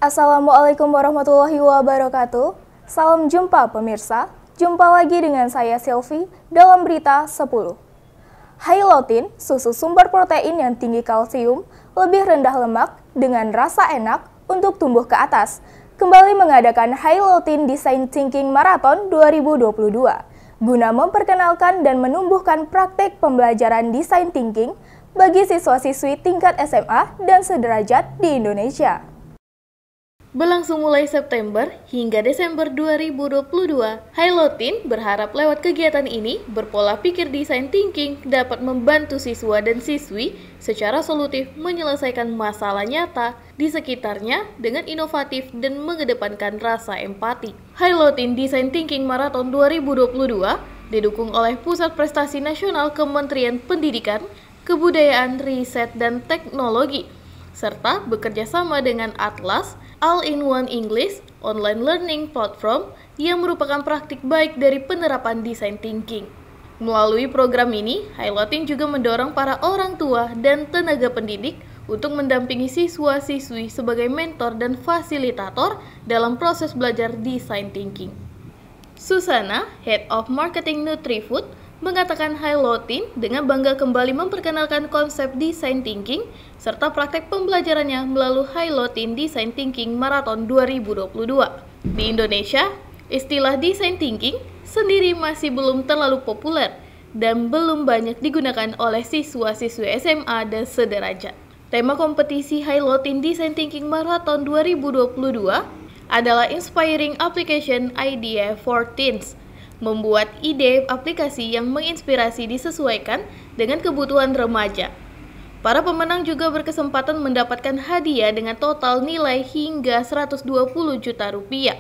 Assalamualaikum warahmatullahi wabarakatuh. Salam jumpa pemirsa. Jumpa lagi dengan saya Sylvie dalam berita 10. High-Lotin, susu sumber protein yang tinggi kalsium, lebih rendah lemak, dengan rasa enak untuk tumbuh ke atas, kembali mengadakan High-Lotin Design Thinking Marathon 2022, guna memperkenalkan dan menumbuhkan praktik pembelajaran design thinking bagi siswa-siswi tingkat SMA dan sederajat di Indonesia. Berlangsung mulai September hingga Desember 2022, High-Lotin berharap lewat kegiatan ini berpola pikir design thinking dapat membantu siswa dan siswi secara solutif menyelesaikan masalah nyata di sekitarnya dengan inovatif dan mengedepankan rasa empati. High-Lotin Design Thinking Marathon 2022 didukung oleh Pusat Prestasi Nasional Kementerian Pendidikan, Kebudayaan, Riset, dan Teknologi, serta bekerja sama dengan Atlas, All-in-One English online learning platform yang merupakan praktik baik dari penerapan design thinking. Melalui program ini, High-Lotin juga mendorong para orang tua dan tenaga pendidik untuk mendampingi siswa-siswi sebagai mentor dan fasilitator dalam proses belajar design thinking. Susana, Head of Marketing Nutrifood, mengatakan High-Lotin dengan bangga kembali memperkenalkan konsep design thinking serta praktek pembelajarannya melalui High-Lotin Design Thinking Marathon 2022. Di Indonesia, istilah design thinking sendiri masih belum terlalu populer dan belum banyak digunakan oleh siswa-siswi SMA dan sederajat. Tema kompetisi High-Lotin Design Thinking Marathon 2022 adalah Inspiring Application Idea for Teens, membuat ide aplikasi yang menginspirasi disesuaikan dengan kebutuhan remaja. Para pemenang juga berkesempatan mendapatkan hadiah dengan total nilai hingga 120 juta rupiah.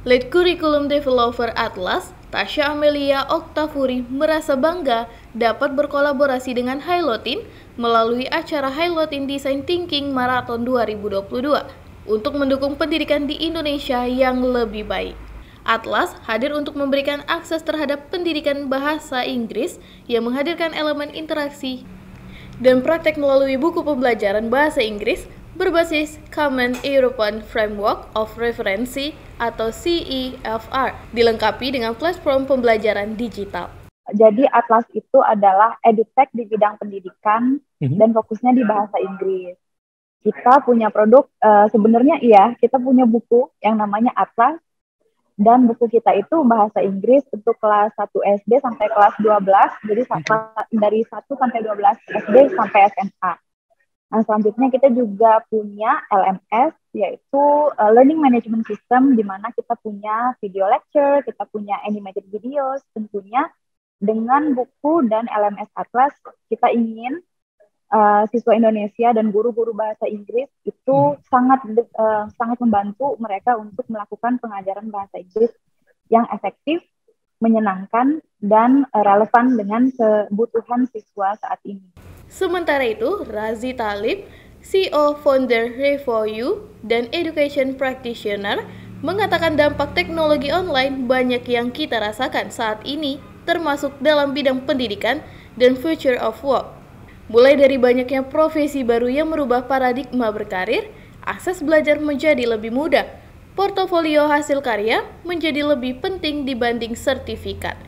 Lead Curriculum Developer Atlas, Tasya Amelia Oktavuri, merasa bangga dapat berkolaborasi dengan High-Lotin melalui acara High-Lotin Design Thinking Marathon 2022 untuk mendukung pendidikan di Indonesia yang lebih baik. Atlas hadir untuk memberikan akses terhadap pendidikan bahasa Inggris yang menghadirkan elemen interaksi dan praktek melalui buku pembelajaran bahasa Inggris berbasis Common European Framework of Reference atau CEFR, dilengkapi dengan platform pembelajaran digital. Jadi Atlas itu adalah edutech di bidang pendidikan dan fokusnya di bahasa Inggris. Kita punya produk, sebenarnya kita punya buku yang namanya Atlas, dan buku kita itu bahasa Inggris untuk kelas 1 SD sampai kelas 12, jadi dari 1 sampai 12 SD sampai SMA. Nah, selanjutnya kita juga punya LMS, yaitu Learning Management System, di mana kita punya video lecture, kita punya animated videos. Tentunya dengan buku dan LMS Atlas, kita ingin siswa Indonesia dan guru-guru bahasa Inggris itu sangat membantu mereka untuk melakukan pengajaran bahasa Inggris yang efektif, menyenangkan, dan relevan dengan kebutuhan siswa saat ini. Sementara itu, Razi Talib, CEO founder Revoyu dan Education Practitioner, mengatakan dampak teknologi online banyak yang kita rasakan saat ini, termasuk dalam bidang pendidikan dan future of work. Mulai dari banyaknya profesi baru yang merubah paradigma berkarir, akses belajar menjadi lebih mudah, portofolio hasil karya menjadi lebih penting dibanding sertifikat,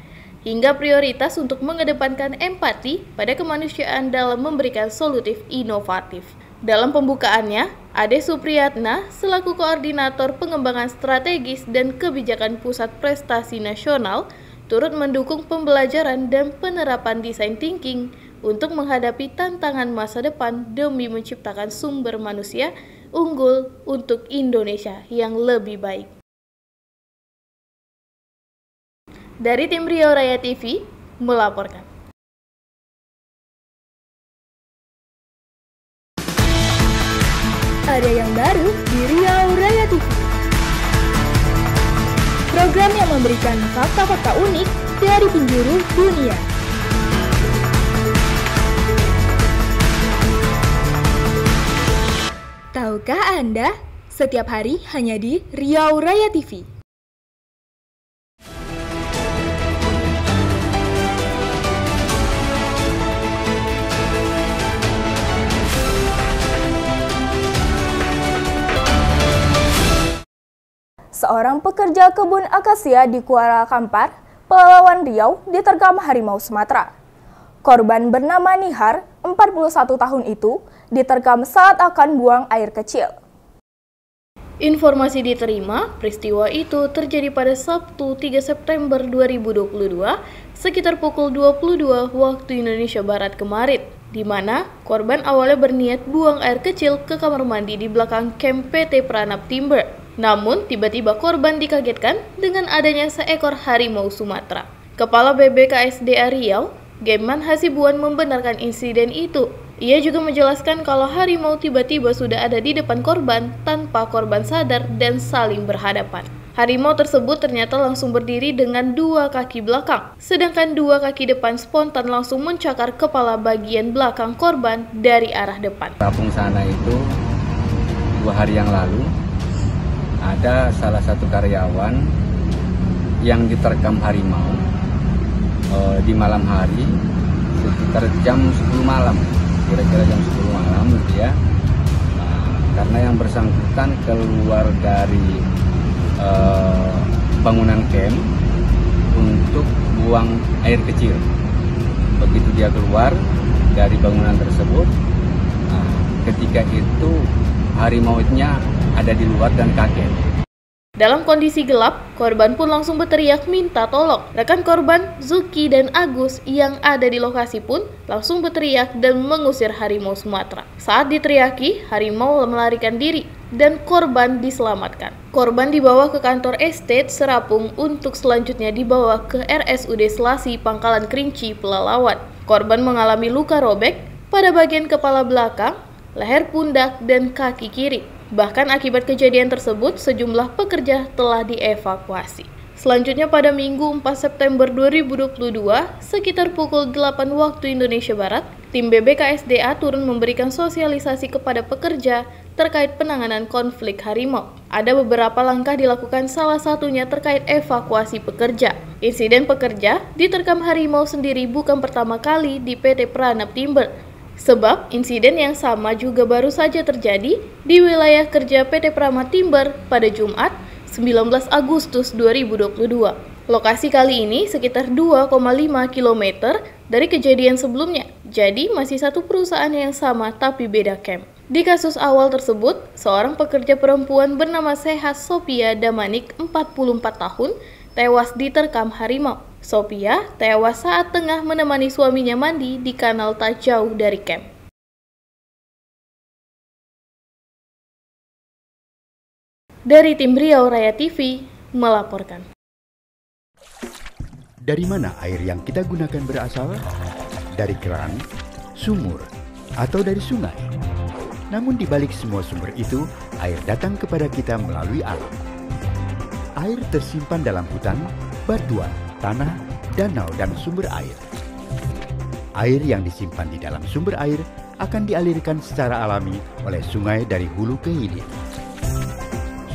hingga prioritas untuk mengedepankan empati pada kemanusiaan dalam memberikan solutif inovatif. Dalam pembukaannya, Ade Supriyatna selaku Koordinator Pengembangan Strategis dan Kebijakan Pusat Prestasi Nasional turut mendukung pembelajaran dan penerapan design thinking untuk menghadapi tantangan masa depan demi menciptakan sumber manusia unggul untuk Indonesia yang lebih baik. Dari tim Riau Raya TV melaporkan. Ada yang baru di Riau Raya TV. Program yang memberikan fakta-fakta unik dari penjuru dunia. Tahukah Anda, setiap hari hanya di Riau Raya TV. seorang pekerja kebun akasia di Kuala Kampar, Pelalawan Riau, diterkam harimau Sumatera. Korban bernama Nihar, 41 tahun itu, diterkam saat akan buang air kecil. Informasi diterima, peristiwa itu terjadi pada Sabtu 3 September 2022 sekitar pukul 22 waktu Indonesia Barat kemarin, di mana korban awalnya berniat buang air kecil ke kamar mandi di belakang kamp PT Pranap Timber. Namun, tiba-tiba korban dikagetkan dengan adanya seekor harimau Sumatera. Kepala BBKSDA Riau, Gemman Hasibuan, membenarkan insiden itu. Ia juga menjelaskan kalau harimau tiba-tiba sudah ada di depan korban tanpa korban sadar dan saling berhadapan. Harimau tersebut ternyata langsung berdiri dengan dua kaki belakang, sedangkan dua kaki depan spontan langsung mencakar kepala bagian belakang korban dari arah depan. Kampung sana itu 2 hari yang lalu ada salah satu karyawan yang diterkam harimau di malam hari sekitar jam 10 malam, kira-kira jam 10 malam gitu ya. Karena yang bersangkutan keluar dari bangunan camp untuk buang air kecil. Begitu dia keluar dari bangunan tersebut, ketika itu harimau-nya ada di luar dan kaget. Dalam kondisi gelap, korban pun langsung berteriak minta tolong. Rekan korban, Zuki dan Agus yang ada di lokasi pun langsung berteriak dan mengusir harimau Sumatera. Saat diteriaki, harimau melarikan diri dan korban diselamatkan. Korban dibawa ke kantor estate Serapung untuk selanjutnya dibawa ke RSUD Selasi Pangkalan Kerinci, Pelalawan. Korban mengalami luka robek pada bagian kepala belakang, leher pundak, dan kaki kiri. Bahkan akibat kejadian tersebut, sejumlah pekerja telah dievakuasi. Selanjutnya pada Minggu 4 September 2022, sekitar pukul 8 waktu Indonesia Barat, tim BBKSDA turun memberikan sosialisasi kepada pekerja terkait penanganan konflik harimau. Ada beberapa langkah dilakukan, salah satunya terkait evakuasi pekerja. Insiden pekerja diterkam harimau sendiri bukan pertama kali di PT Pranap Timber. Sebab insiden yang sama juga baru saja terjadi di wilayah kerja PT Pranap Timber pada Jumat 19 Agustus 2022. Lokasi kali ini sekitar 2,5 km dari kejadian sebelumnya, jadi masih satu perusahaan yang sama tapi beda camp. Di kasus awal tersebut, seorang pekerja perempuan bernama Sehat Sophia Damanik, 44 tahun, tewas diterkam harimau. Sophia tewas saat tengah menemani suaminya mandi di kanal tak jauh dari camp. Dari tim Riau Raya TV melaporkan. Dari mana air yang kita gunakan berasal? Dari keran, sumur, atau dari sungai? Namun di balik semua sumber itu, air datang kepada kita melalui alam. Air tersimpan dalam hutan, batuan, tanah, danau, dan sumber air. Air yang disimpan di dalam sumber air akan dialirkan secara alami oleh sungai dari hulu ke hilir.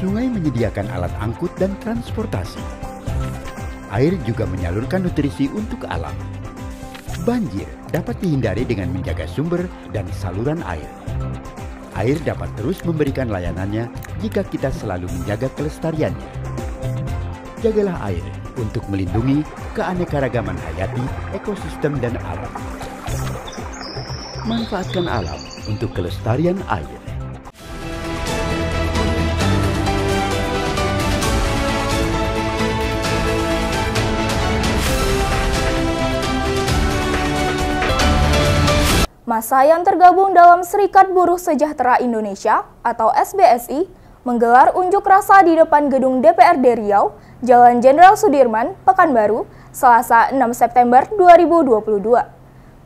Sungai menyediakan alat angkut dan transportasi. Air juga menyalurkan nutrisi untuk alam. Banjir dapat dihindari dengan menjaga sumber dan saluran air. Air dapat terus memberikan layanannya jika kita selalu menjaga kelestariannya. Jagalah air untuk melindungi keanekaragaman hayati, ekosistem, dan alam. Manfaatkan alam untuk kelestarian air. Massa yang tergabung dalam Serikat Buruh Sejahtera Indonesia atau SBSI menggelar unjuk rasa di depan gedung DPRD Riau, Jalan Jenderal Sudirman, Pekanbaru, Selasa 6 September 2022.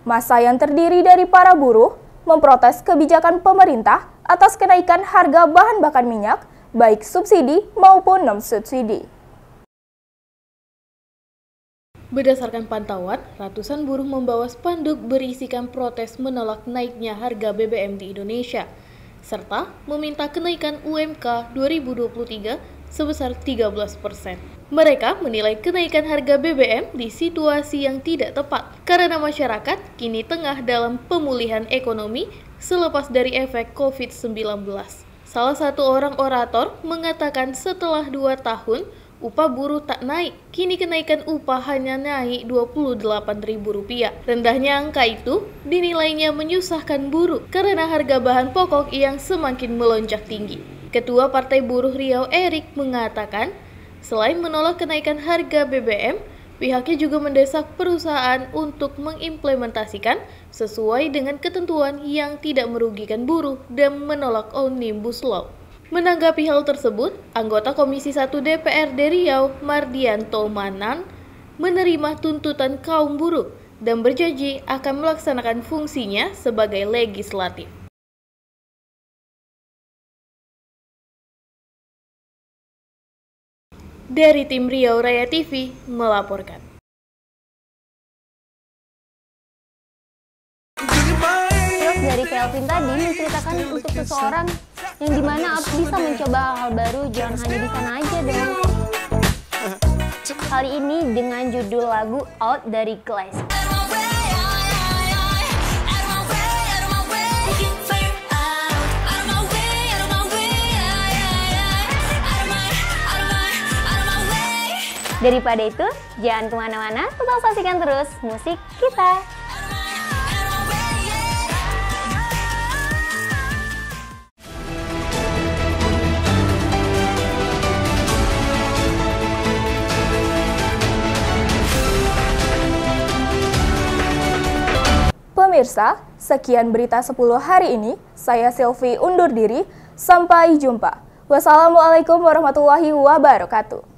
Massa yang terdiri dari para buruh memprotes kebijakan pemerintah atas kenaikan harga bahan bakar minyak, baik subsidi maupun non-subsidi. Berdasarkan pantauan, ratusan buruh membawa spanduk berisikan protes menolak naiknya harga BBM di Indonesia, serta meminta kenaikan UMK 2023 sebesar 13%. Mereka menilai kenaikan harga BBM di situasi yang tidak tepat, karena masyarakat kini tengah dalam pemulihan ekonomi selepas dari efek COVID-19. Salah satu orang orator mengatakan setelah 2 tahun, upah buruh tak naik. Kini kenaikan upah hanya naik Rp28.000. Rendahnya angka itu dinilainya menyusahkan buruh karena harga bahan pokok yang semakin melonjak tinggi. Ketua Partai Buruh Riau Erik mengatakan, selain menolak kenaikan harga BBM, pihaknya juga mendesak perusahaan untuk mengimplementasikan sesuai dengan ketentuan yang tidak merugikan buruh dan menolak Omnibus Law. Menanggapi hal tersebut, anggota Komisi 1 DPRD Riau, Mardianto Manan, menerima tuntutan kaum buruh dan berjanji akan melaksanakan fungsinya sebagai legislatif. Dari tim Riau Raya TV melaporkan. Dari Kelvin tadi menceritakan untuk seseorang yang dimana bisa mencoba hal-hal baru, jangan hanya di sana aja dong. Kali ini dengan judul lagu Out dari Clash. Daripada itu, jangan kemana-mana, tetap saksikan terus musik kita. Pemirsa, sekian berita 10 hari ini. Saya Sylvie undur diri. Sampai jumpa. Wassalamualaikum warahmatullahi wabarakatuh.